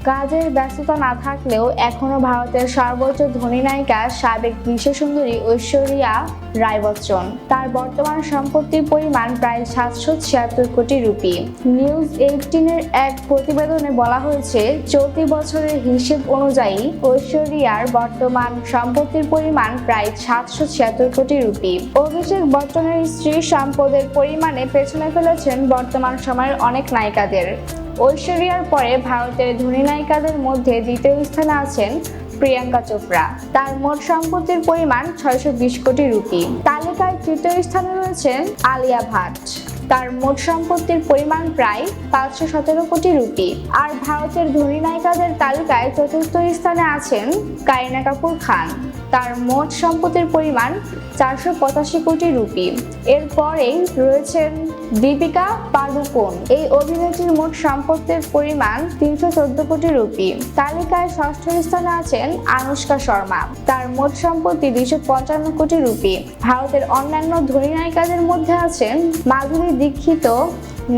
কাজের ব্যস্ততা না থাকলেও এখনো ভারতের সর্বোচ্চ ধনী নায়িকা সাবেক বিশ্বসুন্দরী ঐশ্বরিয়া রায় বচ্চন। তার বর্তমান সম্পত্তির পরিমাণ প্রায় 776 কোটি রুপি। নিউজ 18-এর এক প্রতিবেদনে বলা হয়েছে, চলতি বছরের হিসেব অনুযায়ী ঐশ্বরিয়ার বর্তমান সম্পত্তির পরিমাণ প্রায় 776 কোটি রুপি। অভিষেক বচ্চনের স্ত্রী সম্পদের পরিমাণে পেছনে ফেলেছেন বর্তমান সময়ের অনেক নায়িকাদের। ঐশ্বরিয়ার পরে ভারতের ধনী নায়িকাদের মধ্যে দ্বিতীয় স্থানে আছেন প্রিয়াঙ্কা চোপড়া। তার মোট সম্পত্তির পরিমাণ 620 কোটি রুপি। তালিকায় তৃতীয় স্থানে রয়েছেন আলিয়া ভাট। তার মোট সম্পত্তির পরিমাণ প্রায় 517 কোটি রুপি। আর ভারতের ধনী নায়িকাদের তালিকায় চতুর্থ স্থানে আছেন কারিনা কাপুর খান। তার মোট সম্পত্তির পরিমাণ 485 কোটি রুপি। এরপরেই রয়েছেন দীপিকা পাডুকোন। এই অভিনেত্রীর মোট সম্পত্তির পরিমাণ 314 কোটি রুপি। তালিকায় ষষ্ঠ স্থানে আছেন আনুশকা শর্মা। তার মোট সম্পত্তি 255 কোটি রুপি। ভারতের অন্যান্য ধনী নায়িকাদের মধ্যে আছেন মাধুরী দীক্ষিত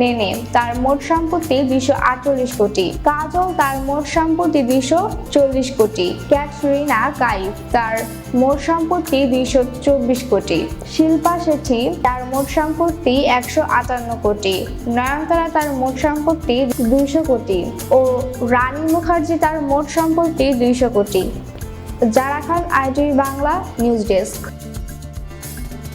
নেনে। তার মোট সম্পত্তি 248 কোটি। কাজল, তার মোট সম্পত্তি 240 কোটি। ক্যাটরিনা কাইফ, তার মোট সম্পত্তি 224 কোটি। শিল্পা শেঠি, তার মোট সম্পত্তি 158 কোটি। নয়নতারা, তার মোট সম্পত্তি 200 কোটি ও রানী মুখার্জি, তার মোট সম্পত্তি 200 কোটি। জারা খান, ITV বাংলা নিউজ ডেস্ক।